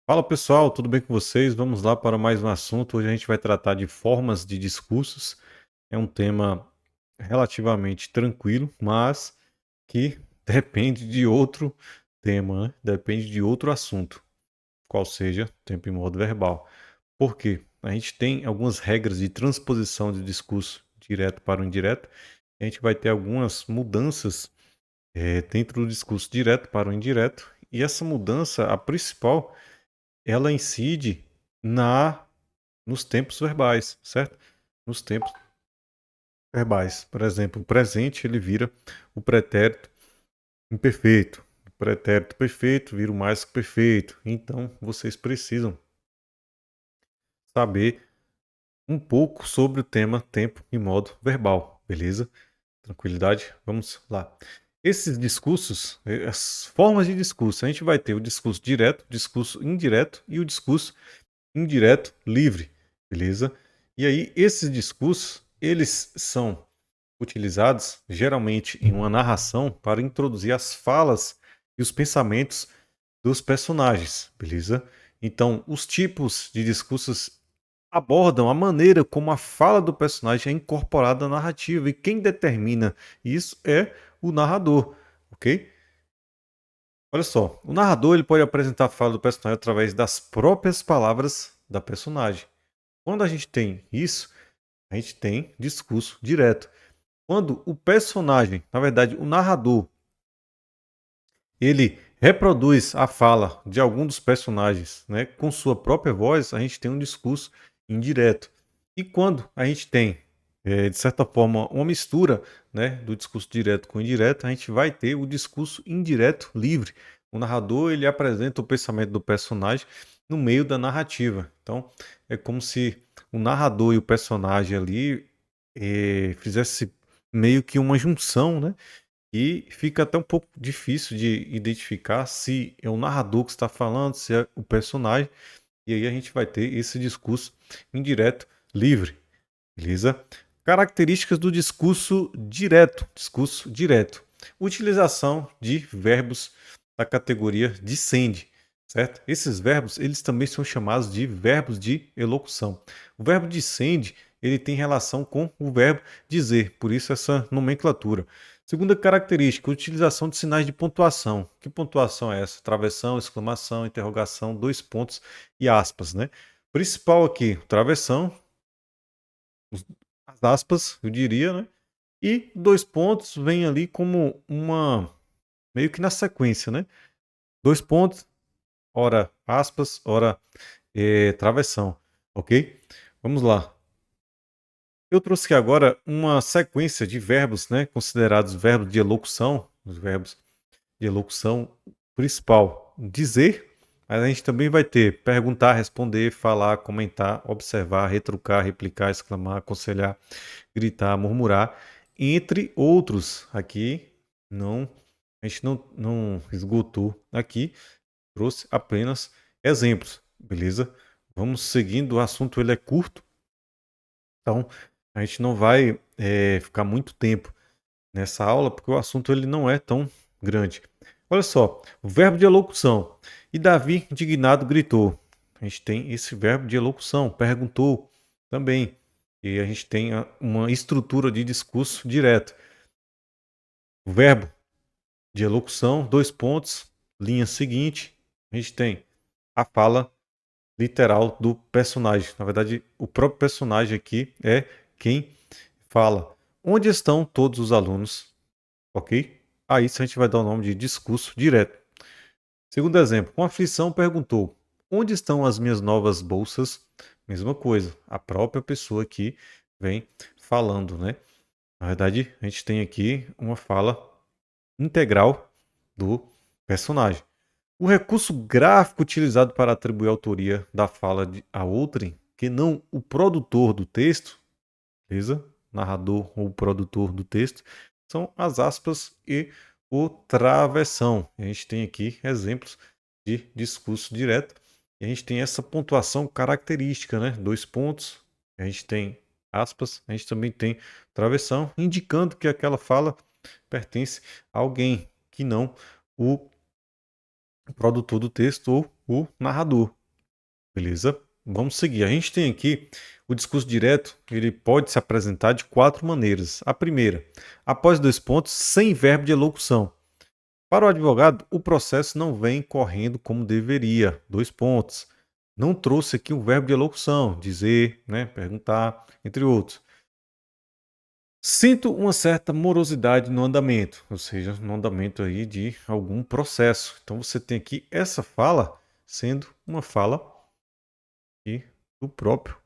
Fala pessoal, tudo bem com vocês? Vamos lá para mais um assunto. Hoje a gente vai tratar de formas de discursos. É um tema relativamente tranquilo, mas que depende de outro tema, né? Depende de outro assunto, qual seja tempo e modo verbal. Por quê? A gente tem algumas regras de transposição de discurso direto para o indireto. A gente vai ter algumas mudanças dentro do discurso direto para o indireto. E essa mudança, a principal, ela incide na nos tempos verbais, certo? Nos tempos verbais. Por exemplo, o presente ele vira o pretérito imperfeito. O pretérito perfeito vira o mais que perfeito. Então, vocês precisam saber um pouco sobre o tema tempo e modo verbal, beleza? Tranquilidade? Vamos lá. Esses discursos, as formas de discurso, a gente vai ter o discurso direto, o discurso indireto e o discurso indireto livre, beleza? E aí esses discursos, eles são utilizados geralmente em uma narração para introduzir as falas e os pensamentos dos personagens, beleza? Então, os tipos de discursos abordam a maneira como a fala do personagem é incorporada na narrativa e quem determina isso é o narrador, ok? Olha só, o narrador ele pode apresentar a fala do personagem através das próprias palavras da personagem. Quando a gente tem isso, a gente tem discurso direto. Quando o personagem, na verdade, o narrador, ele reproduz a fala de algum dos personagens, né, com sua própria voz, a gente tem um discurso indireto. E quando a gente tem, de certa forma, uma mistura, né, do discurso direto com indireto, a gente vai ter o discurso indireto livre. O narrador ele apresenta o pensamento do personagem no meio da narrativa. Então, é como se o narrador e o personagem ali fizesse meio que uma junção, né? E fica até um pouco difícil de identificar se é o narrador que está falando, se é o personagem. E aí a gente vai ter esse discurso indireto livre, beleza? Características do discurso direto. Discurso direto. Utilização de verbos da categoria dicende, certo? Esses verbos, eles também são chamados de verbos de elocução. O verbo dicende, ele tem relação com o verbo dizer, por isso essa nomenclatura. Segunda característica, utilização de sinais de pontuação. Que pontuação é essa? Travessão, exclamação, interrogação, dois pontos e aspas, né? Principal aqui, travessão, as aspas, eu diria, né? E dois pontos vem ali como uma meio que na sequência, né? Dois pontos, ora aspas, ora travessão, ok? Vamos lá. Eu trouxe aqui agora uma sequência de verbos, né? Considerados verbos de elocução, os verbos de elocução principal, dizer, mas a gente também vai ter perguntar, responder, falar, comentar, observar, retrucar, replicar, exclamar, aconselhar, gritar, murmurar, entre outros. Aqui não, a gente não esgotou aqui, trouxe apenas exemplos, beleza? Vamos seguindo, o assunto ele é curto, então a gente não vai ficar muito tempo nessa aula, porque o assunto ele não é tão grande. Olha só, o verbo de elocução. E Davi, indignado, gritou. A gente tem esse verbo de elocução, perguntou também. E a gente tem uma estrutura de discurso direto. O verbo de elocução, dois pontos, linha seguinte, a gente tem a fala literal do personagem. Na verdade, o próprio personagem aqui é quem fala. Onde estão todos os alunos? Ok? A isso a gente vai dar o nome de discurso direto. Segundo exemplo, com aflição perguntou: onde estão as minhas novas bolsas? Mesma coisa, a própria pessoa que vem falando, né? Na verdade, a gente tem aqui uma fala integral do personagem. O recurso gráfico utilizado para atribuir a autoria da fala a outrem, que não o produtor do texto, beleza? Narrador ou produtor do texto, são as aspas e o travessão. A gente tem aqui exemplos de discurso direto. E a gente tem essa pontuação característica, né? Dois pontos. A gente tem aspas, a gente também tem travessão, indicando que aquela fala pertence a alguém que não o produtor do texto ou o narrador. Beleza? Vamos seguir. A gente tem aqui o discurso direto, ele pode se apresentar de 4 maneiras. A primeira, após 2 pontos, sem verbo de elocução. Para o advogado, o processo não vem correndo como deveria. 2 pontos. Não trouxe aqui um verbo de elocução, dizer, né, perguntar, entre outros. Sinto uma certa morosidade no andamento, ou seja, no andamento aí de algum processo. Então você tem aqui essa fala sendo uma fala aqui do próprio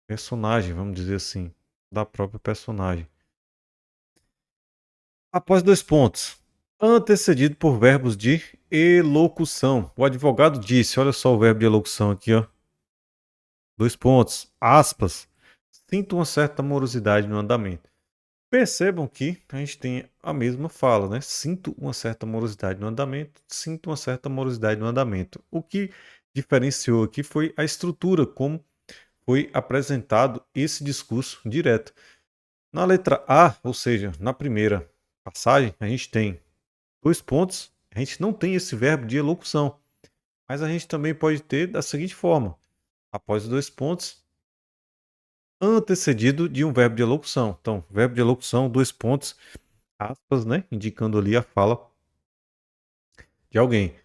personagem, vamos dizer assim, da própria personagem. Após 2 pontos, antecedido por verbos de elocução. O advogado disse, olha só o verbo de elocução aqui, ó. 2 pontos, aspas. Sinto uma certa morosidade no andamento. Percebam que a gente tem a mesma fala, né? Sinto uma certa morosidade no andamento, sinto uma certa morosidade no andamento. O que diferenciou aqui foi a estrutura, como foi apresentado esse discurso direto. Na letra A, ou seja, na primeira passagem, a gente tem 2 pontos, a gente não tem esse verbo de elocução, mas a gente também pode ter da seguinte forma: após os 2 pontos, antecedido de um verbo de elocução. Então, verbo de elocução, 2 pontos, aspas, né, indicando ali a fala de alguém.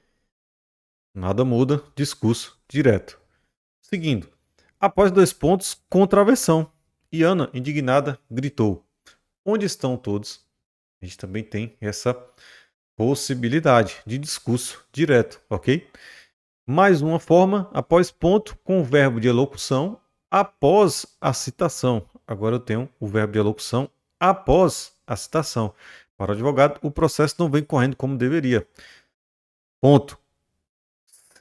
Nada muda, discurso direto. Seguindo, após 2 pontos, contravenção. E Ana, indignada, gritou: onde estão todos? A gente também tem essa possibilidade de discurso direto, ok? Mais uma forma, após ponto, com o verbo de elocução, após a citação. Agora eu tenho o verbo de elocução após a citação. Para o advogado, o processo não vem correndo como deveria. Ponto.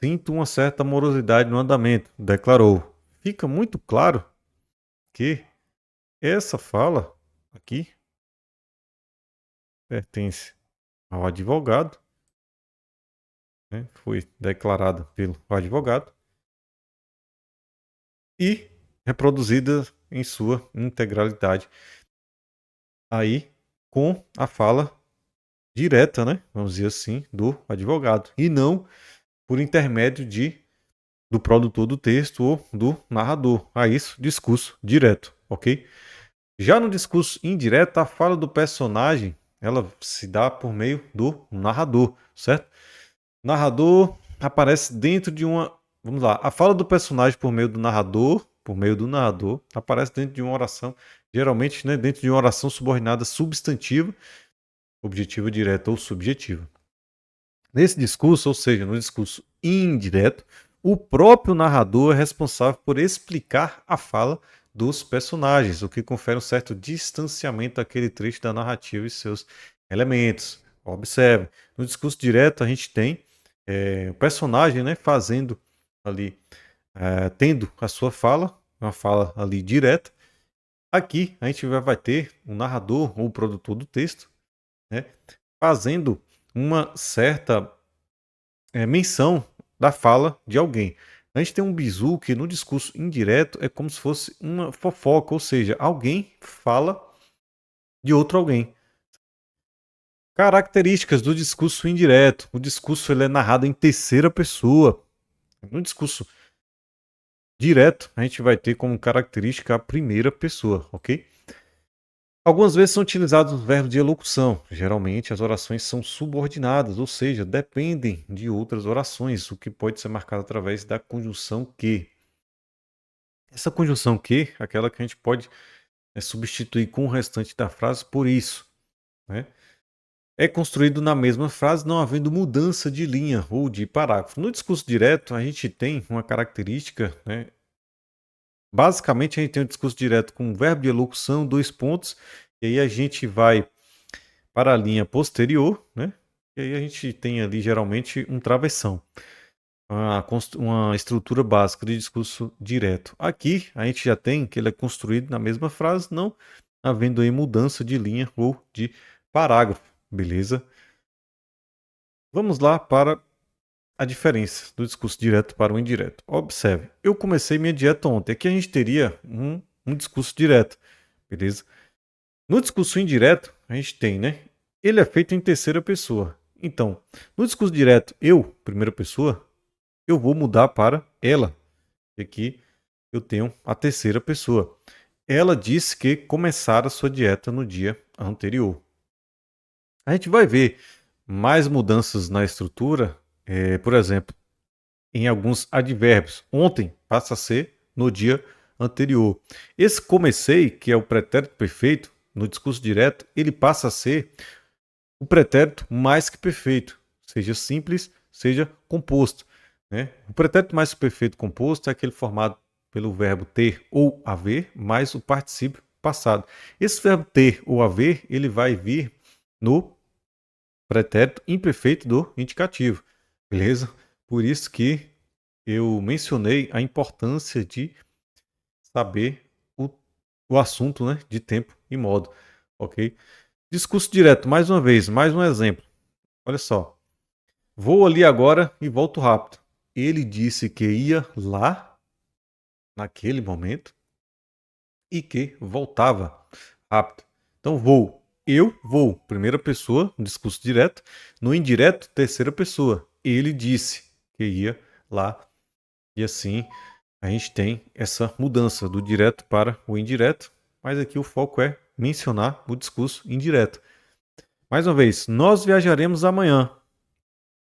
Sinto uma certa morosidade no andamento, declarou. Fica muito claro que essa fala aqui pertence ao advogado, né? Foi declarada pelo advogado e reproduzida em sua integralidade aí com a fala direta, né? Vamos dizer assim, do advogado e não por intermédio do produtor do texto ou do narrador. A isso, discurso direto, ok? Já no discurso indireto, a fala do personagem ela se dá por meio do narrador, certo? O narrador aparece dentro de uma. Vamos lá. A fala do personagem por meio do narrador, aparece dentro de uma oração, geralmente, né, dentro de uma oração subordinada substantiva, objetiva direta ou subjetiva. Nesse discurso, ou seja, no discurso indireto, o próprio narrador é responsável por explicar a fala dos personagens, o que confere um certo distanciamento daquele trecho da narrativa e seus elementos. Observe, no discurso direto a gente tem o personagem, né, fazendo ali, tendo a sua fala, uma fala ali direta. Aqui a gente vai ter o narrador ou o produtor do texto, né, fazendo uma certa menção da fala de alguém. A gente tem um bizu que no discurso indireto é como se fosse uma fofoca, ou seja, alguém fala de outro alguém. Características do discurso indireto. O discurso ele é narrado em terceira pessoa. No discurso direto, a gente vai ter como característica a primeira pessoa, ok? Algumas vezes são utilizados os verbos de elocução. Geralmente as orações são subordinadas, ou seja, dependem de outras orações, o que pode ser marcado através da conjunção que. Essa conjunção que, aquela que a gente pode substituir com o restante da frase por isso, né? É construído na mesma frase, não havendo mudança de linha ou de parágrafo. No discurso direto, a gente tem uma característica, né? Basicamente, a gente tem um discurso direto com verbo de elocução, 2 pontos, e aí a gente vai para a linha posterior, né? E aí a gente tem ali geralmente um travessão, uma estrutura básica de discurso direto. Aqui a gente já tem que ele é construído na mesma frase, não havendo aí mudança de linha ou de parágrafo, beleza? Vamos lá para a diferença do discurso direto para o indireto. Observe, eu comecei minha dieta ontem. Aqui a gente teria um discurso direto, beleza? No discurso indireto, a gente tem, né? Ele é feito em terceira pessoa. Então, no discurso direto, eu, primeira pessoa, eu vou mudar para ela. E aqui eu tenho a terceira pessoa. Ela disse que começara a sua dieta no dia anterior. A gente vai ver mais mudanças na estrutura, por exemplo, em alguns advérbios. Ontem passa a ser no dia anterior. Esse comecei, que é o pretérito perfeito, no discurso direto, ele passa a ser o pretérito mais que perfeito, seja simples, seja composto. Né? O pretérito mais que perfeito composto é aquele formado pelo verbo ter ou haver, mais o particípio passado. Esse verbo ter ou haver, ele vai vir no pretérito imperfeito do indicativo, beleza? Por isso que eu mencionei a importância de saber o assunto, né, de tempo e modo, ok? Discurso direto, mais uma vez, mais um exemplo. Olha só. Vou ali agora e volto rápido. Ele disse que ia lá naquele momento e que voltava rápido. Então vou. Eu vou. Primeira pessoa, no discurso direto. No indireto, terceira pessoa. Ele disse que ia lá. E assim a gente tem essa mudança do direto para o indireto. Mas aqui o foco é mencionar o discurso indireto. Mais uma vez, nós viajaremos amanhã.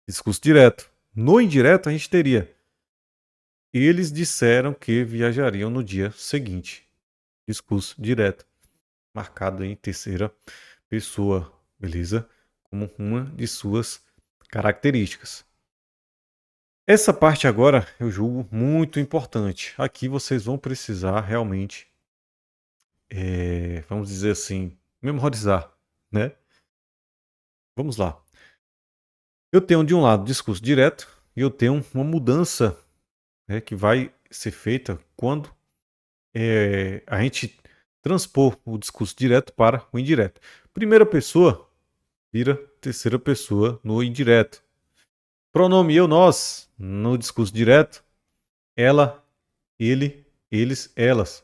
Discurso direto. No indireto, a gente teria: eles disseram que viajariam no dia seguinte. Discurso direto. Marcado em terceira pessoa, beleza? Como uma de suas características. Essa parte agora eu julgo muito importante. Aqui vocês vão precisar realmente, vamos dizer assim, memorizar, né? Vamos lá. Eu tenho de um lado discurso direto e eu tenho uma mudança, né, que vai ser feita quando a gente transpor o discurso direto para o indireto. Primeira pessoa vira terceira pessoa no indireto. Pronome eu, nós no discurso direto. Ela, ele, eles, elas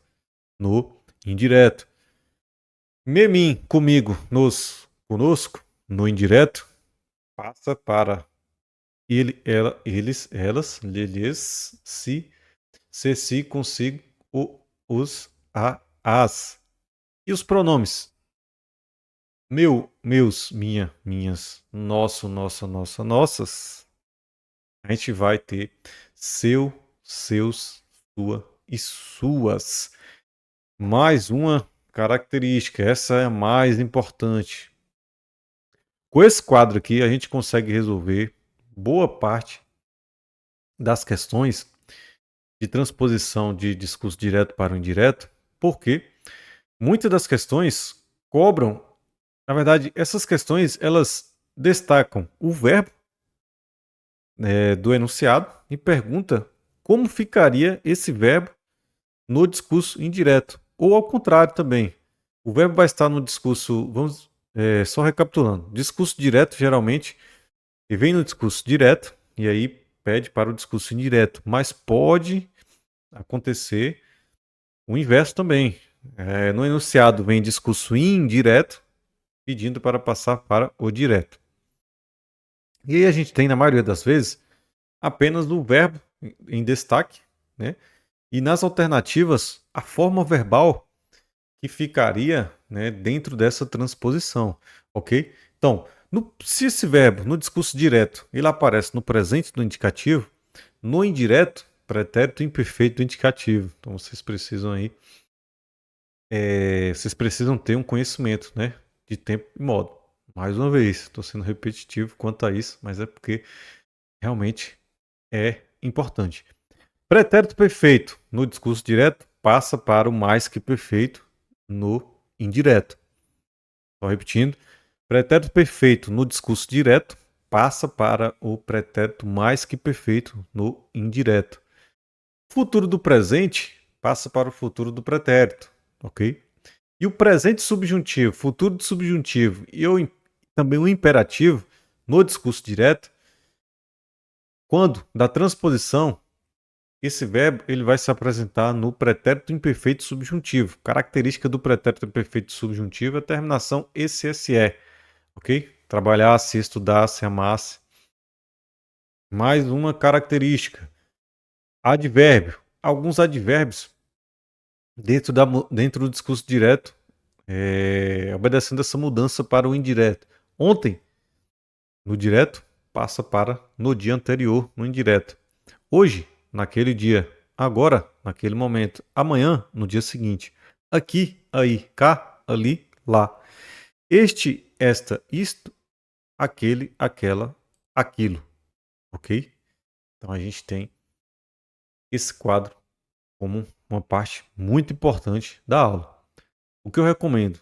no indireto. Me, mim, comigo, nos, conosco no indireto. Passa para ele, ela, eles, elas, lhes, se, consigo, os, a, as. E os pronomes? Meu, meus, minha, minhas, nosso, nossa, nossa, nossas. A gente vai ter seu, seus, sua e suas. Mais uma característica, essa é a mais importante. Com esse quadro aqui, a gente consegue resolver boa parte das questões de transposição de discurso direto para o indireto, porque muitas das questões cobram, na verdade, essas questões elas destacam o verbo do enunciado e pergunta como ficaria esse verbo no discurso indireto, ou ao contrário também. O verbo vai estar no discurso, vamos só recapitulando, discurso direto geralmente ele vem no discurso direto e aí pede para o discurso indireto, mas pode acontecer o inverso também. No enunciado vem discurso indireto, pedindo para passar para o direto. E aí a gente tem, na maioria das vezes, apenas o verbo em destaque, né? E nas alternativas, a forma verbal que ficaria, né, dentro dessa transposição, ok? Então, se esse verbo no discurso direto ele aparece no presente do indicativo, no indireto, pretérito imperfeito do indicativo. Então vocês precisam aí, vocês precisam ter um conhecimento, né, de tempo e modo. Mais uma vez, estou sendo repetitivo quanto a isso, mas é porque realmente é importante. Pretérito perfeito no discurso direto passa para o mais que perfeito no indireto. Só repetindo. Pretérito perfeito no discurso direto passa para o pretérito mais que perfeito no indireto. Futuro do presente passa para o futuro do pretérito, ok? E o presente subjuntivo, futuro do subjuntivo e também o imperativo no discurso direto, quando da transposição, esse verbo ele vai se apresentar no pretérito imperfeito subjuntivo. Característica do pretérito imperfeito subjuntivo é a terminação SSE, ok? trabalhasse, estudasse, amasse. Mais uma característica. Advérbio. Alguns advérbios dentro do discurso direto, obedecendo essa mudança para o indireto. Ontem, no direto, passa para no dia anterior, no indireto. Hoje, naquele dia. Agora, naquele momento. Amanhã, no dia seguinte. Aqui, aí, cá, ali, lá. Este, esta, isto, aquele, aquela, aquilo. Ok? Então a gente tem esse quadro como uma parte muito importante da aula. O que eu recomendo?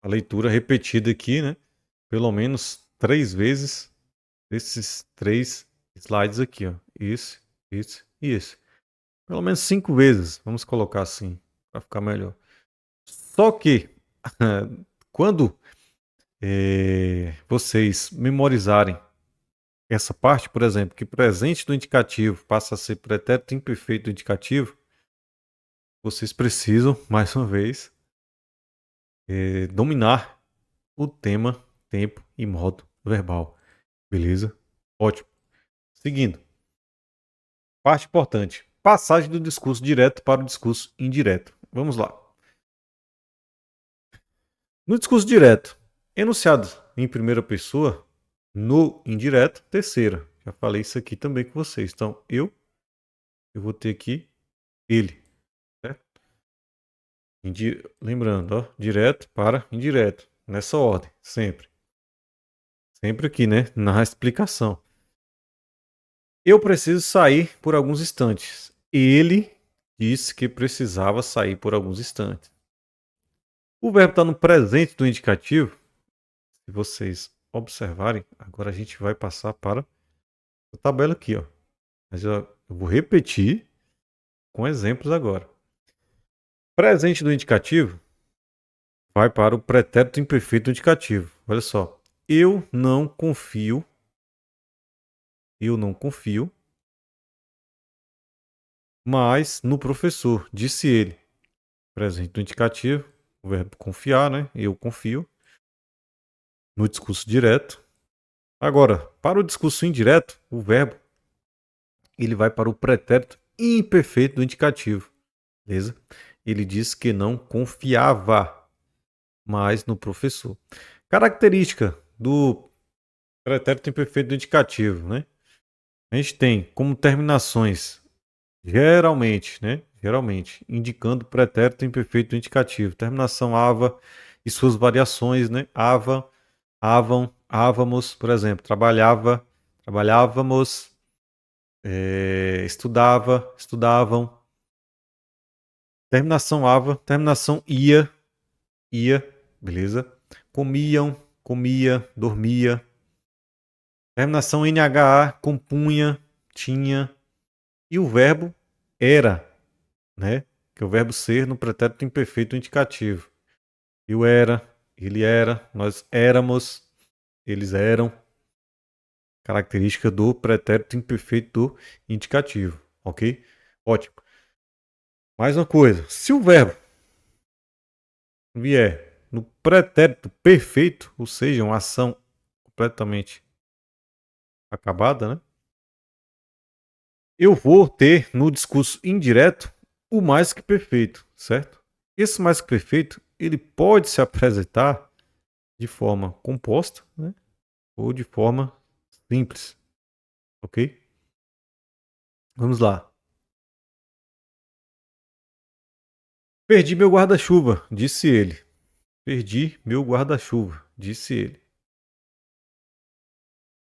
A leitura repetida aqui, né? Pelo menos 3 vezes esses 3 slides aqui, ó. Esse e esse. Pelo menos 5 vezes, vamos colocar assim, para ficar melhor. Só que, quando vocês memorizarem essa parte, por exemplo, que presente do indicativo passa a ser pretérito imperfeito do indicativo, vocês precisam, mais uma vez, dominar o tema, tempo e modo verbal. Beleza? Ótimo. Seguindo. Parte importante. Passagem do discurso direto para o discurso indireto. Vamos lá. No discurso direto, enunciado em primeira pessoa, no indireto, terceira. Já falei isso aqui também com vocês. Então, eu vou ter aqui ele. Certo? Lembrando, ó, direto para indireto. Nessa ordem, sempre. Sempre aqui, né? Na explicação. Eu preciso sair por alguns instantes. Ele disse que precisava sair por alguns instantes. O verbo está no presente do indicativo. Se vocês observarem, agora a gente vai passar para a tabela aqui, ó. Mas eu vou repetir com exemplos agora. Presente do indicativo vai para o pretérito imperfeito do indicativo. Olha só. Eu não confio. Eu não confio. Mas no professor, disse ele. Presente do indicativo, o verbo confiar, né? Eu confio. No discurso direto. Agora, para o discurso indireto, o verbo ele vai para o pretérito imperfeito do indicativo. Beleza? Ele diz que não confiava mais no professor. Característica do pretérito imperfeito do indicativo, né? A gente tem como terminações geralmente, né? Geralmente, indicando pretérito imperfeito do indicativo. Terminação ava e suas variações, né? Ava, avam, ávamos, por exemplo, trabalhava, trabalhávamos, estudava, estudavam. Terminação ava, terminação ia, ia, beleza? Comiam, comia, dormia. Terminação NHA, compunha, tinha. E o verbo era, né? Que é o verbo ser no pretérito imperfeito indicativo. Eu era, ele era, nós éramos, eles eram. Característica do pretérito imperfeito do indicativo, ok? Ótimo. Mais uma coisa, se o verbo vier no pretérito perfeito, ou seja, uma ação completamente acabada, né? Eu vou ter no discurso indireto o mais que perfeito, certo? Esse mais que perfeito, ele pode se apresentar de forma composta, né? Ou de forma simples, ok? Vamos lá. Perdi meu guarda-chuva, disse ele. Perdi meu guarda-chuva, disse ele.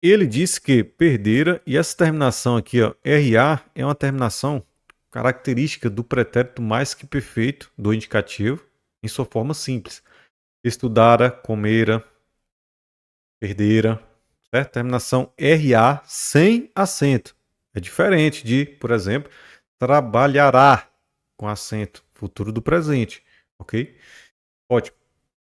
Ele disse que perdera, e essa terminação aqui, ó, RA, é uma terminação característica do pretérito mais que perfeito do indicativo, em sua forma simples. Estudara, comera, perdera, certo? Terminação RA sem acento. É diferente de, por exemplo, trabalhará com acento, futuro do presente, ok? Ótimo.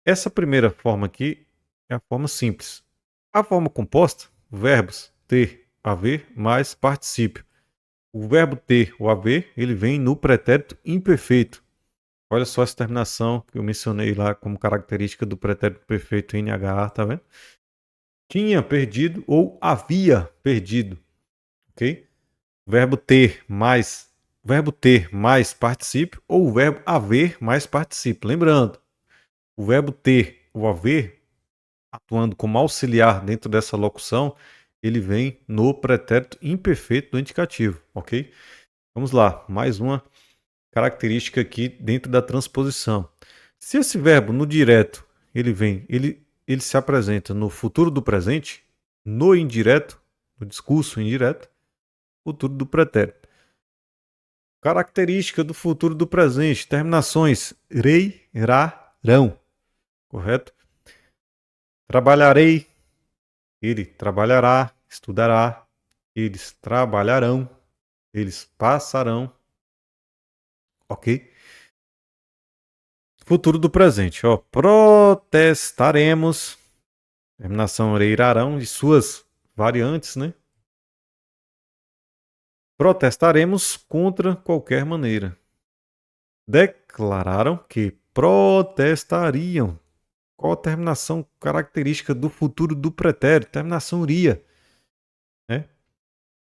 Essa primeira forma aqui é a forma simples. A forma composta, verbos ter, haver, mais particípio. O verbo ter ou haver, ele vem no pretérito imperfeito. Olha só essa terminação que eu mencionei lá como característica do pretérito perfeito NH, tá vendo? Tinha perdido ou havia perdido, ok? Verbo ter mais particípio ou o verbo haver mais particípio. Lembrando, o verbo ter ou haver, atuando como auxiliar dentro dessa locução, ele vem no pretérito imperfeito do indicativo, ok? Vamos lá, mais uma característica aqui dentro da transposição. Se esse verbo no direto, ele se apresenta no futuro do presente, no indireto, no discurso indireto, futuro do pretérito. Característica do futuro do presente, terminações rei, ra, rão, correto? Trabalharei, ele trabalhará, estudará, eles trabalharão, eles passarão, ok? Futuro do presente, ó, protestaremos, terminação reirarão e suas variantes, né? Protestaremos contra qualquer maneira. Declararam que protestariam. Qual a terminação característica do futuro do pretérito? Terminação iria, né?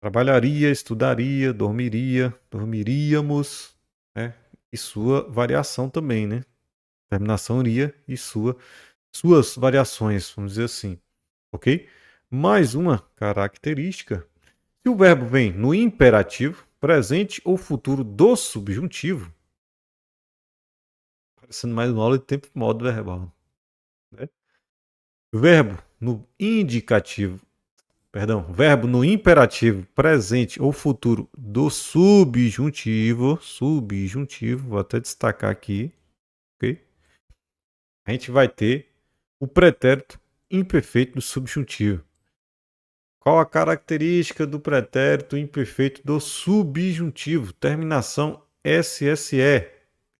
Trabalharia, estudaria, dormiria, dormiríamos, né? E sua variação também, né? Terminação iria e suas variações, vamos dizer assim, ok? Mais uma característica. Se o verbo vem no imperativo, presente ou futuro do subjuntivo, parecendo mais uma aula de tempo e modo verbal, né? Verbo no indicativo, perdão, verbo no imperativo, presente ou futuro do subjuntivo, vou até destacar aqui, ok? A gente vai ter o pretérito imperfeito do subjuntivo. Qual a característica do pretérito imperfeito do subjuntivo? Terminação SSE,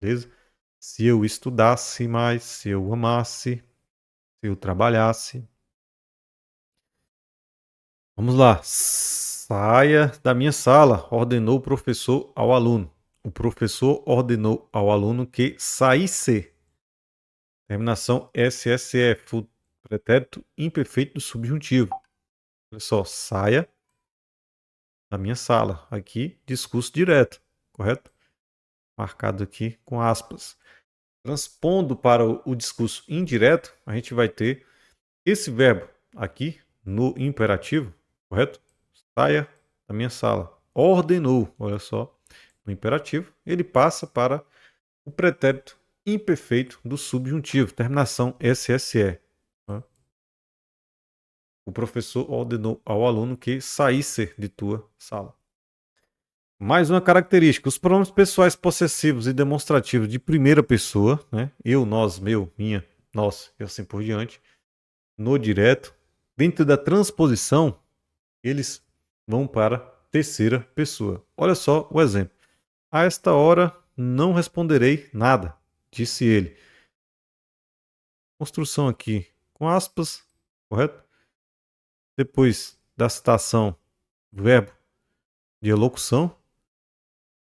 beleza? Se eu estudasse mais, se eu amasse, se eu trabalhasse. Vamos lá. Saia da minha sala, ordenou o professor ao aluno. O professor ordenou ao aluno que saísse. Terminação SSE, pretérito imperfeito do subjuntivo. Olha só, saia da minha sala. Aqui, discurso direto, correto? Marcado aqui com aspas. Transpondo para o discurso indireto, a gente vai ter esse verbo aqui no imperativo, correto? Saia da minha sala. Ordenou, olha só, no imperativo, ele passa para o pretérito imperfeito do subjuntivo, terminação SSE. Né? O professor ordenou ao aluno que saísse de tua sala. Mais uma característica: os pronomes pessoais possessivos e demonstrativos de primeira pessoa, né? Eu, nós, meu, minha, nós e assim por diante, no direto, dentro da transposição, eles vão para terceira pessoa. Olha só o exemplo. A esta hora não responderei nada, disse ele. Construção aqui com aspas, correto? Depois da citação, verbo de elocução,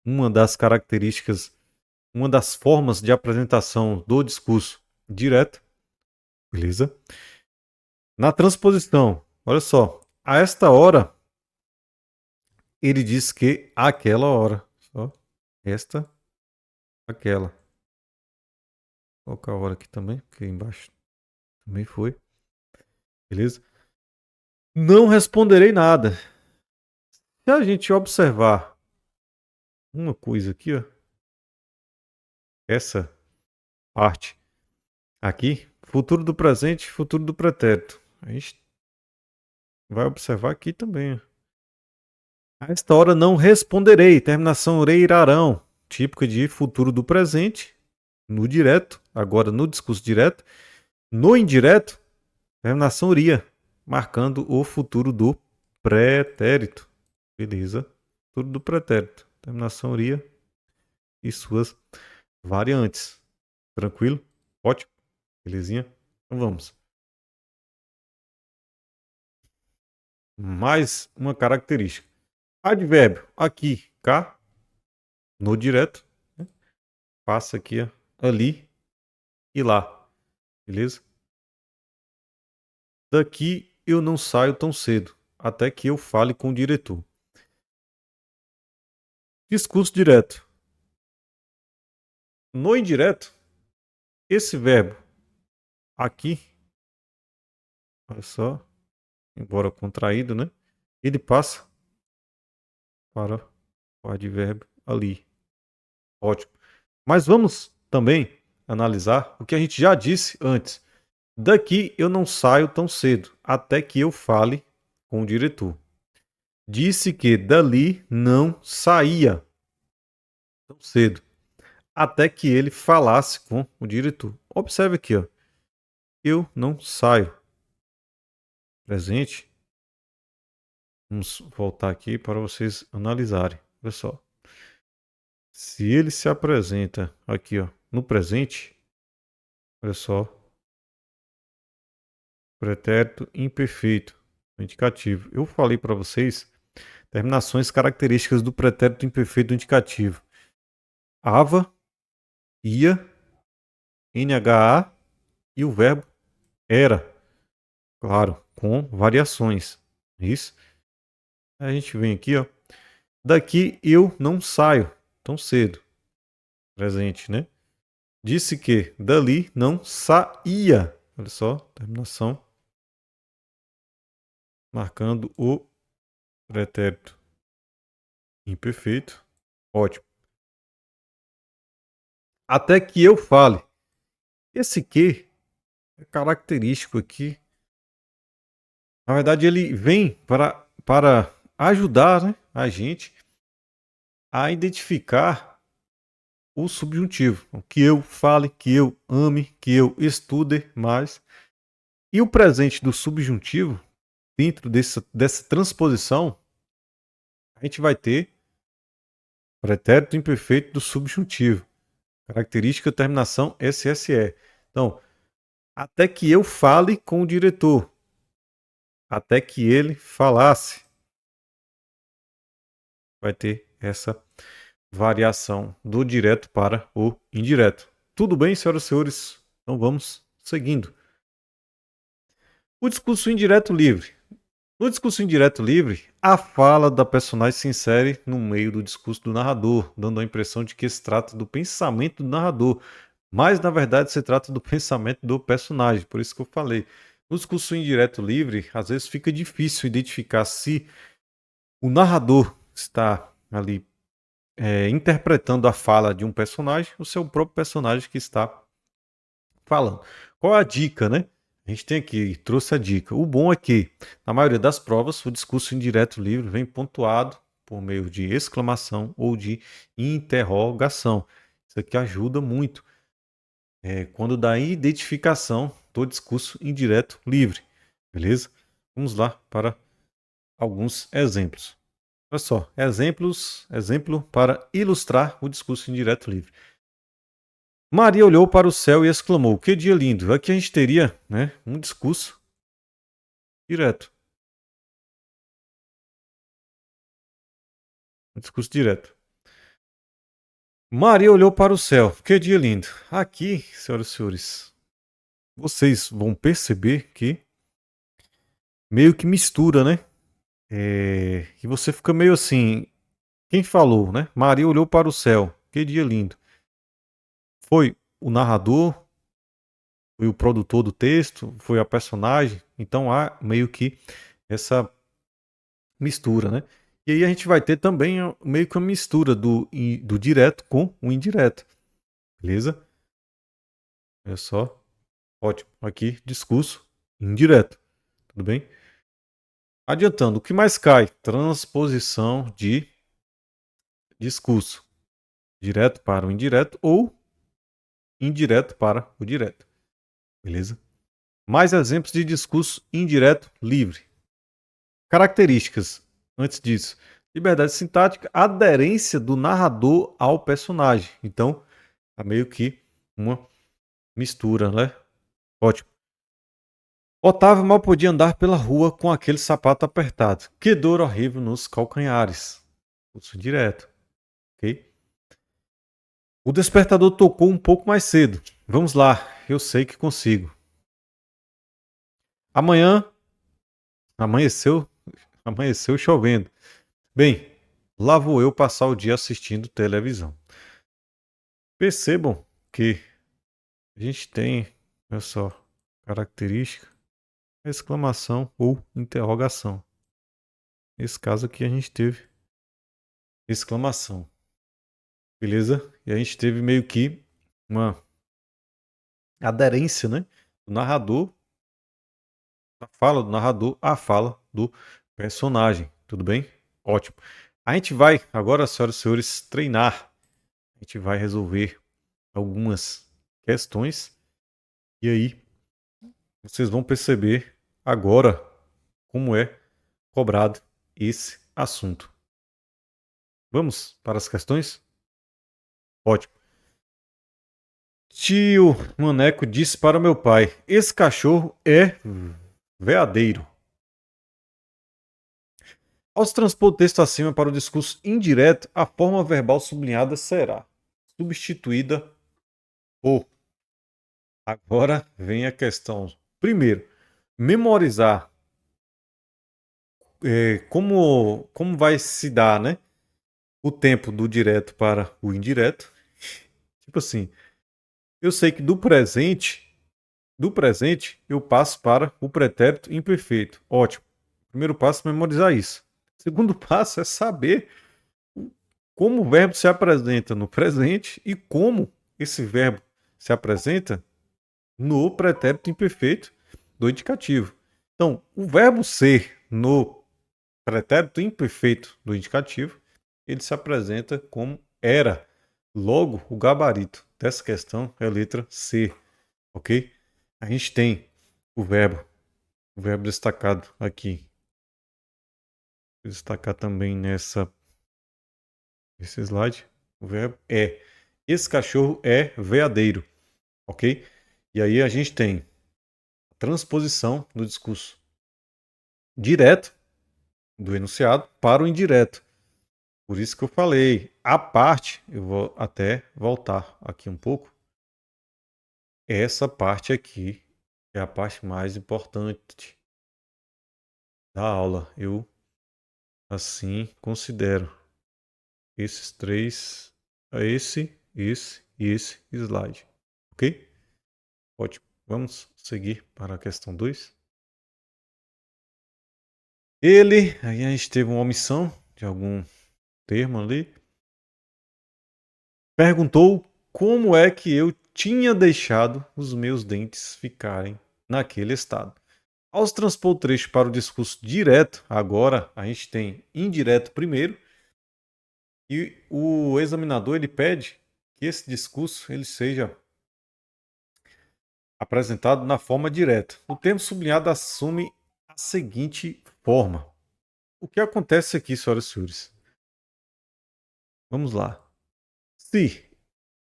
uma das características, uma das formas de apresentação do discurso direto, beleza? Na transposição, olha só, a esta hora, ele diz que aquela hora, só esta, aquela. Vou colocar a hora aqui também, porque embaixo também foi, beleza? Não responderei nada. Se a gente observar uma coisa aqui, ó, essa parte aqui, futuro do presente, futuro do pretérito. A gente vai observar aqui também. Ó. A esta hora não responderei. Terminação reirarão, típica de futuro do presente, no direto, agora no discurso direto. No indireto, terminação iria, marcando o futuro do pretérito. Beleza? Futuro do pretérito. Terminação iria e suas variantes. Tranquilo? Ótimo. Belezinha? Então vamos. Mais uma característica. Advérbio aqui, cá, no direto. Né? Passa aqui ali e lá, beleza? Daqui eu não saio tão cedo, até que eu fale com o diretor. Discurso direto. No indireto, esse verbo aqui, olha só, embora contraído, né? Ele passa para o advérbio ali. Ótimo. Mas vamos também analisar o que a gente já disse antes. Daqui eu não saio tão cedo, até que eu fale com o diretor. Disse que dali não saía tão cedo, até que ele falasse com o diretor. Observe aqui, ó. Eu não saio. Presente. Vamos voltar aqui para vocês analisarem. Olha só. Se ele se apresenta aqui, ó, no presente, olha só, pretérito imperfeito, indicativo. Eu falei para vocês terminações características do pretérito imperfeito indicativo. Ava, ia, NHA e o verbo era. Claro, com variações. Isso. A gente vem aqui, ó. Daqui eu não saio tão cedo. Presente, né? Disse que dali não saía. Olha só, terminação marcando o pretérito imperfeito. Ótimo. Até que eu fale. Esse que é característico aqui. Na verdade, ele vem para ajudar, né, a gente a identificar o subjuntivo. Que eu fale, que eu ame, que eu estude mais. E o presente do subjuntivo, dentro dessa transposição, a gente vai ter pretérito imperfeito do subjuntivo. Característica terminação SSE. Então, até que eu fale com o diretor. Até que ele falasse. Vai ter essa variação do direto para o indireto. Tudo bem, senhoras e senhores? Então vamos seguindo. O discurso indireto livre. No discurso indireto livre, a fala da personagem se insere no meio do discurso do narrador, dando a impressão de que se trata do pensamento do narrador, mas na verdade se trata do pensamento do personagem, por isso que eu falei. No discurso indireto livre, às vezes fica difícil identificar se o narrador está ali interpretando a fala de um personagem, o seu próprio personagem que está falando. Qual é a dica, né? A gente tem aqui, trouxe a dica. O bom é que, na maioria das provas, o discurso indireto livre vem pontuado por meio de exclamação ou de interrogação. Isso aqui ajuda muito quando dá identificação do discurso indireto livre. Beleza? Vamos lá para alguns exemplos. Olha só, exemplo para ilustrar o discurso indireto livre. Maria olhou para o céu e exclamou: "Que dia lindo!" Aqui a gente teria, né, um discurso direto. Um discurso direto. Maria olhou para o céu. Que dia lindo. Aqui, senhoras e senhores, vocês vão perceber que meio que mistura, né? E você fica meio assim. Quem falou, né? Maria olhou para o céu. Que dia lindo. Foi o narrador? Foi o produtor do texto? Foi a personagem? Então há meio que essa mistura, né? E aí a gente vai ter também meio que uma mistura do direto com o indireto. Beleza? É só. Ótimo. Aqui, discurso indireto. Tudo bem? Adiantando, o que mais cai? Transposição de discurso. Direto para o indireto ou indireto para o direto. Beleza? Mais exemplos de discurso indireto livre. Características. Antes disso, liberdade sintática, aderência do narrador ao personagem. Então, é meio que uma mistura, né? Ótimo. Otávio mal podia andar pela rua com aquele sapato apertado. Que dor horrível nos calcanhares. Pulso direto. Ok? O despertador tocou um pouco mais cedo. Vamos lá, eu sei que consigo. Amanhã amanheceu, amanheceu chovendo. Bem, lá vou eu passar o dia assistindo televisão. Percebam que a gente tem, olha só, característica, exclamação ou interrogação. Nesse caso aqui a gente teve exclamação, beleza? E a gente teve meio que uma aderência, né? Do narrador, a fala do narrador à fala do personagem, tudo bem? Ótimo. A gente vai agora, senhoras e senhores, treinar. A gente vai resolver algumas questões e aí vocês vão perceber agora como é cobrado esse assunto. Vamos para as questões? Ótimo. Tio Maneco disse para meu pai: esse cachorro é veadeiro. Ao se transpor o texto acima para o discurso indireto, a forma verbal sublinhada será substituída por. Agora vem a questão. Primeiro, memorizar como vai se dar, né, o tempo do direto para o indireto. Tipo assim, eu sei que do presente eu passo para o pretérito imperfeito. Ótimo. Primeiro passo é memorizar isso. Segundo passo é saber como o verbo se apresenta no presente e como esse verbo se apresenta no pretérito imperfeito do indicativo. Então, o verbo ser no pretérito imperfeito do indicativo, ele se apresenta como era. Logo, o gabarito dessa questão é a letra C, ok? A gente tem o verbo destacado aqui. Vou destacar também nesse slide. O verbo é. Esse cachorro é veadeiro, ok? E aí a gente tem a transposição do discurso direto do enunciado para o indireto. Por isso que eu falei, a parte, eu vou até voltar aqui um pouco. Essa parte aqui é a parte mais importante da aula. Eu assim considero esses três, esse e esse slide. Ok? Ótimo. Vamos seguir para a questão 2. Aí a gente teve uma omissão de algum termo ali. Perguntou como é que eu tinha deixado os meus dentes ficarem naquele estado. Ao se transpor o trecho para o discurso direto, agora a gente tem indireto primeiro, e o examinador ele pede que esse discurso ele seja apresentado na forma direta. O termo sublinhado assume a seguinte forma. O que acontece aqui, senhoras e senhores? Vamos lá. Se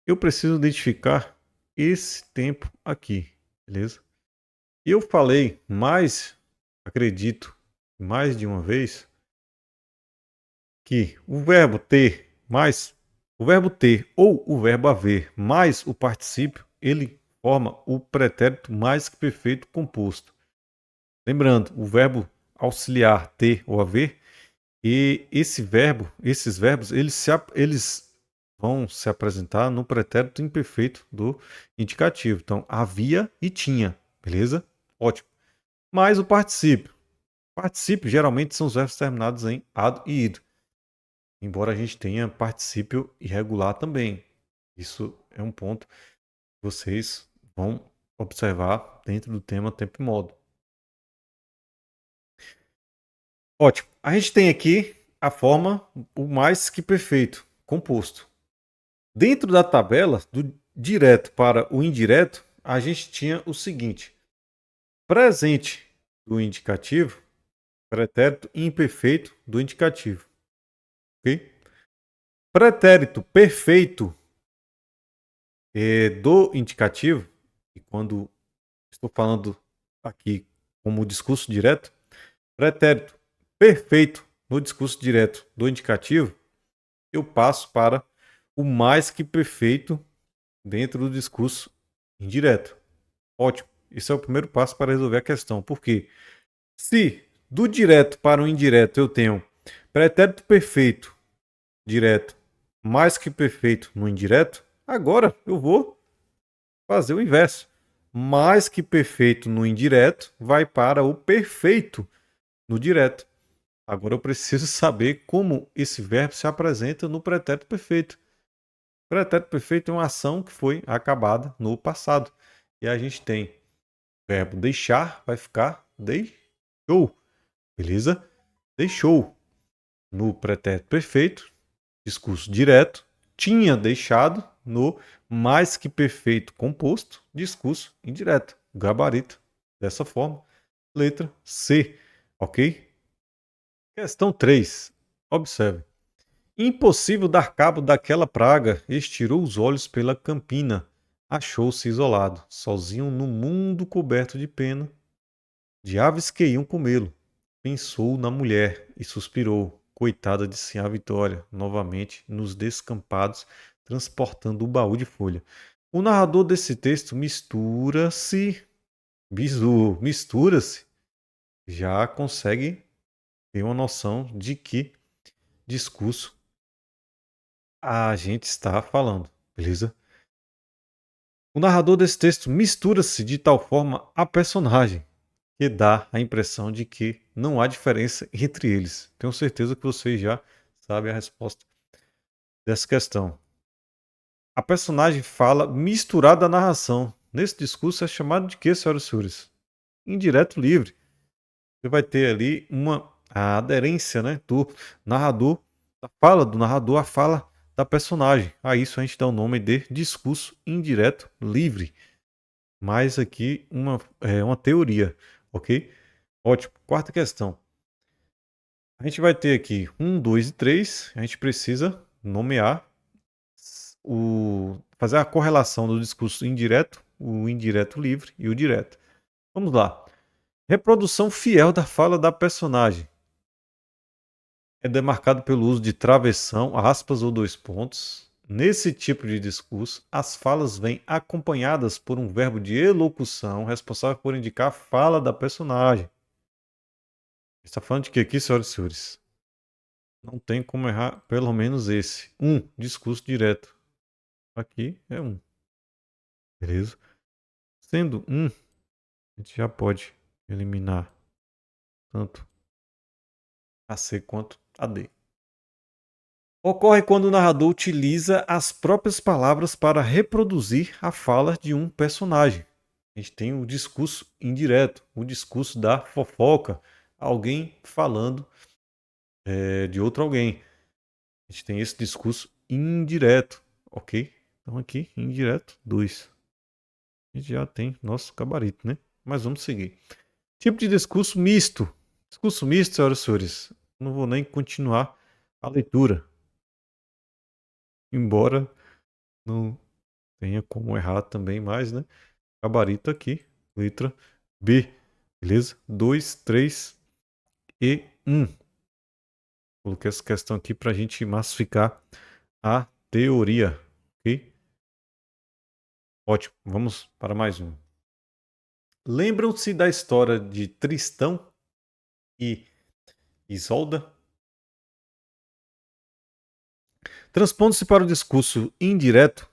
eu preciso identificar esse tempo aqui, beleza? Eu falei mais, acredito, mais de uma vez, que o verbo ter ou o verbo haver mais o particípio, ele forma o pretérito mais que perfeito composto. Lembrando, o verbo auxiliar ter ou haver, e esses verbos, eles vão se apresentar no pretérito imperfeito do indicativo. Então, havia e tinha, beleza? Ótimo. Mais o particípio. Particípio geralmente são os verbos terminados em ado e ido. Embora a gente tenha particípio irregular também. Isso é um ponto que vocês vão observar dentro do tema tempo e modo. Ótimo. A gente tem aqui a forma o mais que perfeito, composto. Dentro da tabela, do direto para o indireto, a gente tinha o seguinte: presente do indicativo, pretérito imperfeito do indicativo. Ok? Pretérito perfeito do indicativo, e quando estou falando aqui como discurso direto, pretérito perfeito no discurso direto do indicativo, eu passo para o mais que perfeito dentro do discurso indireto. Ótimo. Esse é o primeiro passo para resolver a questão. Por quê? Se do direto para o indireto eu tenho pretérito perfeito direto mais que perfeito no indireto, agora eu vou fazer o inverso. Mais que perfeito no indireto vai para o perfeito no direto. Agora eu preciso saber como esse verbo se apresenta no pretérito perfeito. O pretérito perfeito é uma ação que foi acabada no passado. E a gente tem o verbo deixar, vai ficar deixou. Beleza? Deixou. No pretérito perfeito, discurso direto, tinha deixado no mais que perfeito composto, discurso indireto. Gabarito. Dessa forma. Letra C. Ok? Questão 3. Observe. Impossível dar cabo daquela praga, estirou os olhos pela campina. Achou-se isolado, sozinho no mundo coberto de pena, de aves que iam comê-lo. Pensou na mulher e suspirou, coitada de Sinhá Vitória, novamente nos descampados, transportando o baú de folha. O narrador desse texto mistura-se, já consegue ter uma noção de que discurso a gente está falando, beleza? O narrador desse texto mistura-se de tal forma a personagem que dá a impressão de que não há diferença entre eles. Tenho certeza que vocês já sabem a resposta dessa questão. A personagem fala misturada à narração. Nesse discurso é chamado de quê, senhoras e senhores? Indireto livre. Você vai ter ali a aderência, né, do narrador, da fala do narrador à fala da personagem. A isso a gente dá o nome de discurso indireto livre. Mais aqui uma teoria, ok? Ótimo. Quarta questão. A gente vai ter aqui 1, 2 e 3. A gente precisa nomear fazer a correlação do discurso indireto, o indireto livre e o direto. Vamos lá. Reprodução fiel da fala da personagem. É demarcado pelo uso de travessão, aspas ou dois pontos. Nesse tipo de discurso, as falas vêm acompanhadas por um verbo de elocução responsável por indicar a fala da personagem. Está falando de que aqui, senhoras e senhores? Não tem como errar pelo menos esse. Discurso direto. Aqui é beleza? Sendo a gente já pode eliminar tanto a C quanto a D. Ocorre quando o narrador utiliza as próprias palavras para reproduzir a fala de um personagem. A gente tem o discurso indireto, o discurso da fofoca, alguém falando de outro alguém. A gente tem esse discurso indireto, ok? Então aqui, indireto, 2. A gente já tem nosso gabarito, né? Mas vamos seguir. Tipo de discurso misto. Discurso misto, senhoras e senhores. Não vou nem continuar a leitura. Embora não tenha como errar também mais, né? Gabarito aqui, letra B. Beleza? 2, 3 e 1. Coloquei essa questão aqui para a gente massificar a teoria, ok? Ótimo, vamos para mais um. Lembram-se da história de Tristão e Isolda? Transpondo-se para o discurso indireto,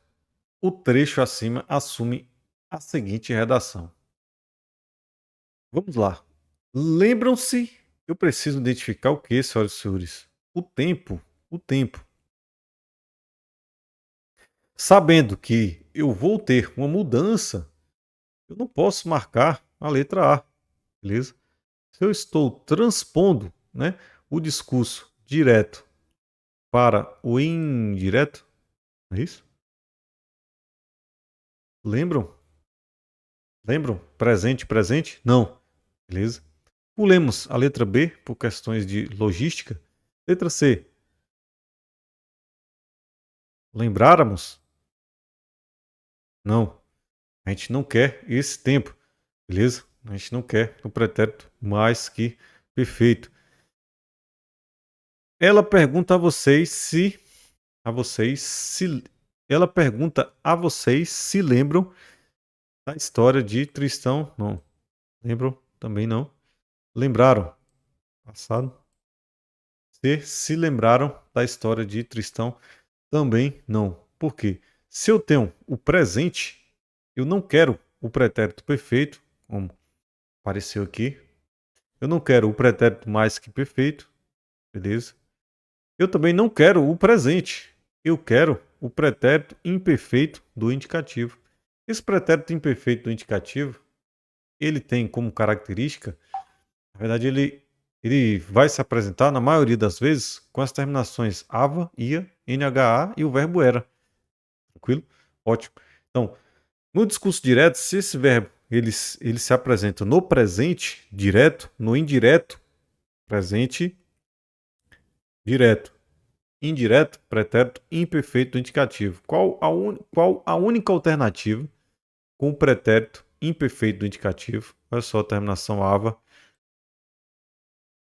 o trecho acima assume a seguinte redação. Vamos lá. Lembram-se, eu preciso identificar o que, senhoras e senhores? O tempo. O tempo. Sabendo que eu vou ter uma mudança, eu não posso marcar a letra A, beleza? Se eu estou transpondo, né, o discurso direto para o indireto, é isso? Lembram? Lembram? Presente, presente? Não. Beleza? Pulemos a letra B por questões de logística. Letra C. Lembráramos? Não. A gente não quer esse tempo. Beleza? A gente não quer o pretérito mais que perfeito. Ela pergunta a vocês se a vocês se ela pergunta a vocês se lembram da história de Tristão. Não. Lembram? Também não. Lembraram? Passado. Se lembraram da história de Tristão? Também não. Por quê? Se eu tenho o presente, eu não quero o pretérito perfeito, como apareceu aqui. Eu não quero o pretérito mais que perfeito, beleza? Eu também não quero o presente. Eu quero o pretérito imperfeito do indicativo. Esse pretérito imperfeito do indicativo, ele tem como característica, na verdade, ele vai se apresentar, na maioria das vezes, com as terminações ava, ia, nha e o verbo era. Tranquilo? Ótimo. Então, no discurso direto, se esse verbo ele se apresenta no presente direto, no indireto, presente direto, indireto, pretérito imperfeito do indicativo. Qual a única alternativa com o pretérito imperfeito do indicativo? Olha só a terminação ava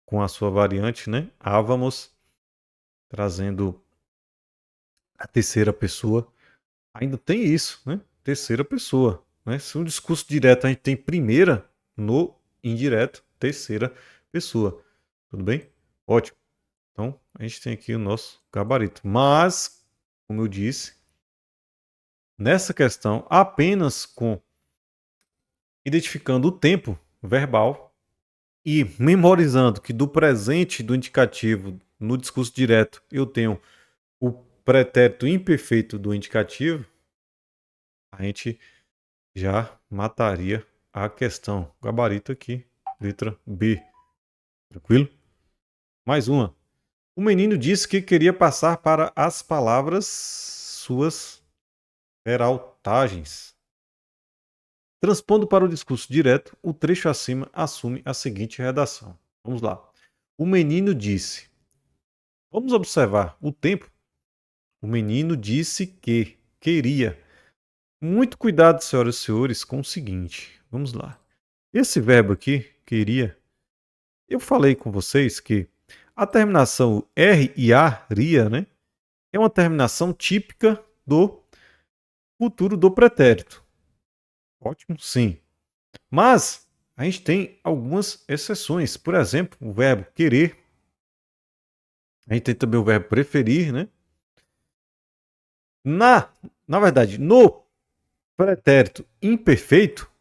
com a sua variante, né? Ávamos, trazendo a terceira pessoa. Ainda tem isso, né? Terceira pessoa. Né? Se um discurso direto a gente tem primeira, no indireto, terceira pessoa. Tudo bem? Ótimo. Então, a gente tem aqui o nosso gabarito. Mas, como eu disse, nessa questão, apenas com identificando o tempo verbal e memorizando que do presente do indicativo no discurso direto eu tenho o pretérito imperfeito do indicativo, a gente já mataria a questão. Gabarito aqui, letra B. Tranquilo? Mais uma. O menino disse que queria passar para as palavras suas peraltagens. Transpondo para o discurso direto, o trecho acima assume a seguinte redação. Vamos lá. O menino disse. Vamos observar o tempo. O menino disse que queria. Muito cuidado, senhoras e senhores, com o seguinte. Vamos lá. Esse verbo aqui, queria, eu falei com vocês que a terminação R e A, ria, né? É uma terminação típica do futuro do pretérito. Ótimo, sim. Mas a gente tem algumas exceções. Por exemplo, o verbo querer. A gente tem também o verbo preferir, né? Na verdade, no pretérito imperfeito,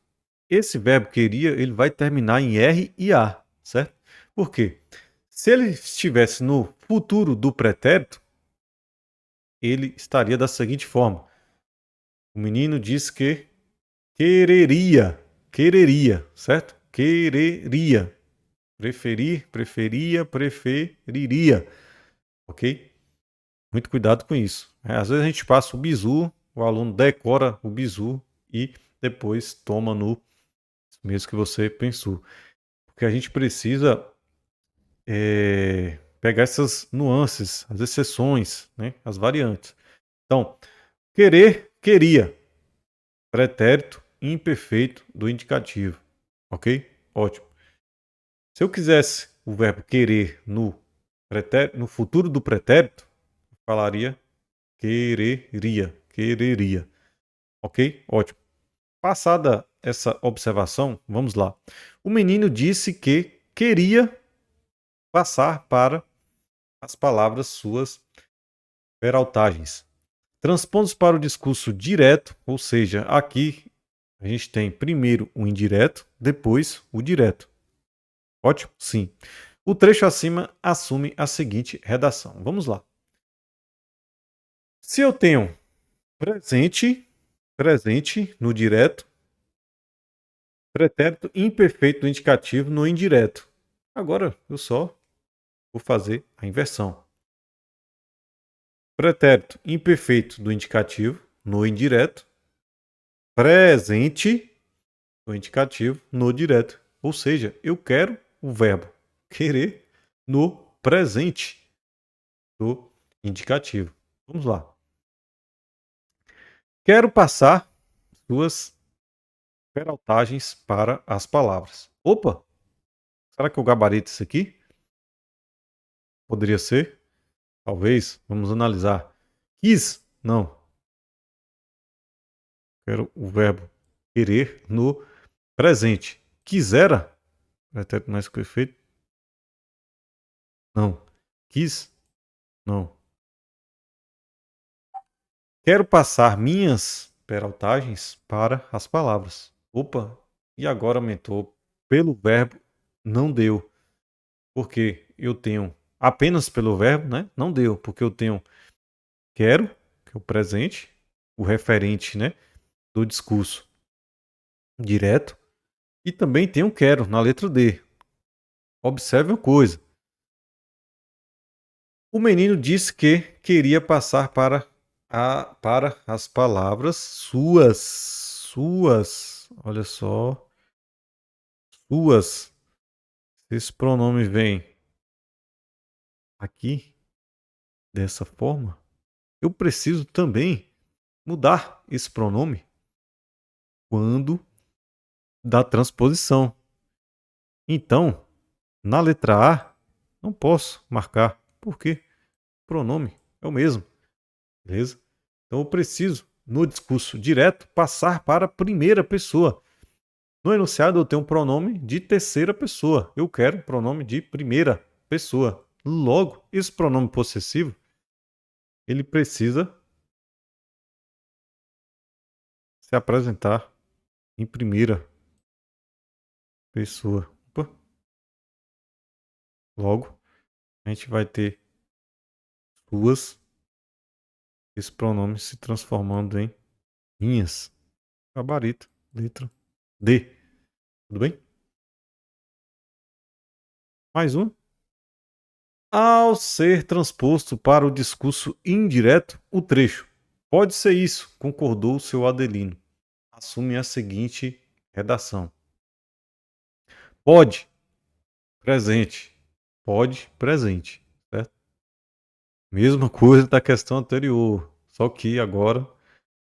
esse verbo queria, ele vai terminar em R e A, certo? Por quê? Se ele estivesse no futuro do pretérito, ele estaria da seguinte forma. O menino disse que quereria, certo? Quereria. Preferir, preferia, preferiria. Ok? Muito cuidado com isso. Às vezes a gente passa o bizu, o aluno decora o bizu e depois toma no mesmo que você pensou. Porque a gente precisa pegar essas nuances, as exceções, né? As variantes. Então, querer, queria. Pretérito imperfeito do indicativo. Ok? Ótimo. Se eu quisesse o verbo querer no futuro do pretérito, eu falaria quereria. Ok? Ótimo. Passada essa observação, vamos lá. O menino disse que queria passar para as palavras suas peraltagens. Transpondo para o discurso direto, ou seja, aqui a gente tem primeiro o indireto, depois o direto. Ótimo? Sim. O trecho acima assume a seguinte redação. Vamos lá. Se eu tenho presente no direto, pretérito imperfeito do indicativo no indireto. Agora eu só vou fazer a inversão. Pretérito imperfeito do indicativo no indireto, presente do indicativo no direto. Ou seja, eu quero o verbo querer no presente do indicativo. Vamos lá. Quero passar suas peraltagens para as palavras. Opa! Será que eu gabarito isso aqui? Poderia ser? Talvez. Vamos analisar. Quis? Não. Quero o verbo querer no presente. Quisera? Pretérito mais que perfeito? Não. Quis? Não. Quero passar minhas peraltagens para as palavras. Opa, e agora aumentou pelo verbo não deu. Porque eu tenho apenas pelo verbo, né? Não deu, porque eu tenho quero, que é o presente, o referente, né, do discurso direto, e também tenho quero na letra D. Observe uma coisa. O menino disse que queria passar para as palavras suas. Olha só, suas. Se esse pronome vem aqui dessa forma, eu preciso também mudar esse pronome quando da transposição. Então, na letra A, não posso marcar. Por quê? O pronome é o mesmo, beleza? Então eu preciso, no discurso direto, passar para a primeira pessoa. No enunciado eu tenho um pronome de terceira pessoa. Eu quero um pronome de primeira pessoa. Logo, esse pronome possessivo, ele precisa se apresentar em primeira pessoa. Opa. Logo, a gente vai ter suas, esse pronome se transformando em minhas. Gabarito, letra D. Tudo bem? Mais um. Ao ser transposto para o discurso indireto, o trecho. Pode ser isso, concordou o seu Adelino. Assume a seguinte redação. Pode, presente. Pode, presente. Certo? Mesma coisa da questão anterior, só que agora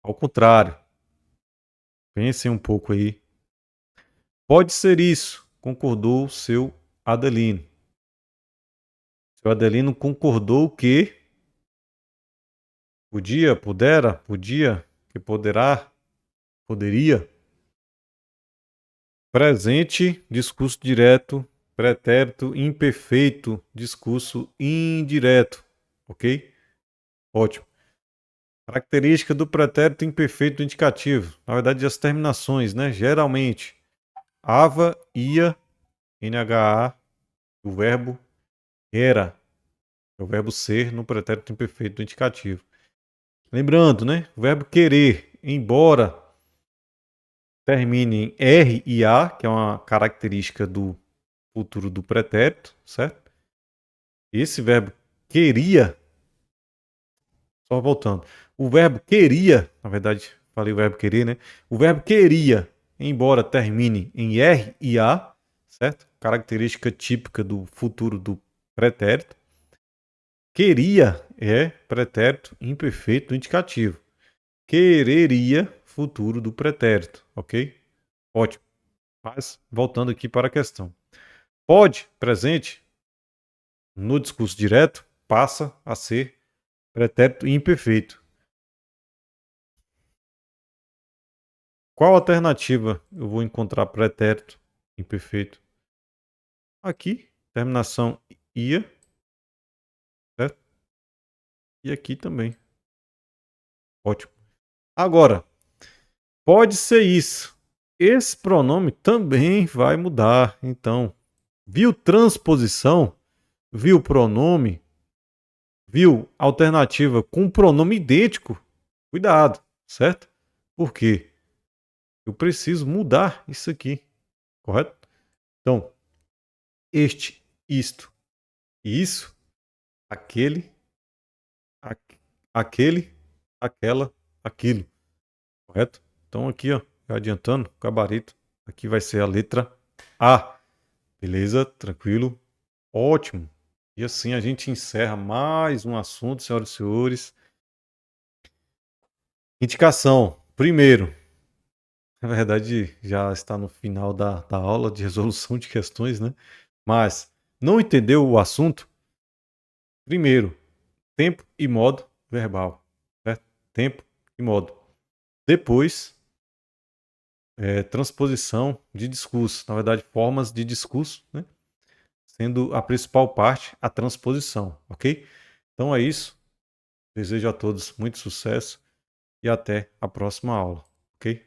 ao contrário. Pensem um pouco aí. Pode ser isso, concordou o seu Adelino. Seu Adelino concordou que podia, pudera, podia, que poderá, poderia. Presente, discurso direto. Pretérito imperfeito, discurso indireto. Ok? Ótimo. Característica do pretérito imperfeito indicativo. Na verdade, as terminações, né? Geralmente, ava, ia, nha, o verbo era. É o verbo ser no pretérito imperfeito indicativo. Lembrando, né? O verbo querer, embora termine em R e A, que é uma característica do futuro do pretérito, certo? Esse verbo queria, só voltando, o verbo queria, na verdade, falei o verbo querer, né? O verbo queria, embora termine em R e A, certo? Característica típica do futuro do pretérito. Queria é pretérito imperfeito indicativo. Quereria, futuro do pretérito, ok? Ótimo. Mas, voltando aqui para a questão. Pode, presente, no discurso direto, passa a ser pretérito imperfeito. Qual alternativa eu vou encontrar pretérito imperfeito? Aqui, terminação ia, certo? E aqui também. Ótimo. Agora, pode ser isso. Esse pronome também vai mudar. Então, viu transposição? Viu pronome? Viu alternativa com pronome idêntico? Cuidado, certo? Por quê? Eu preciso mudar isso aqui, correto? Então, este, isto, isso, aquele, aquele, aquela, aquilo, correto? Então aqui, ó, adiantando, gabarito, aqui vai ser a letra A. Beleza? Tranquilo? Ótimo. E assim a gente encerra mais um assunto, senhoras e senhores. Indicação. Primeiro, na verdade já está no final da aula de resolução de questões, né? Mas não entendeu o assunto? Primeiro, tempo e modo verbal. tempo e modo. Depois, transposição de discurso, na verdade, formas de discurso, né? Sendo a principal parte a transposição, ok? Então é isso. Desejo a todos muito sucesso e até a próxima aula, ok?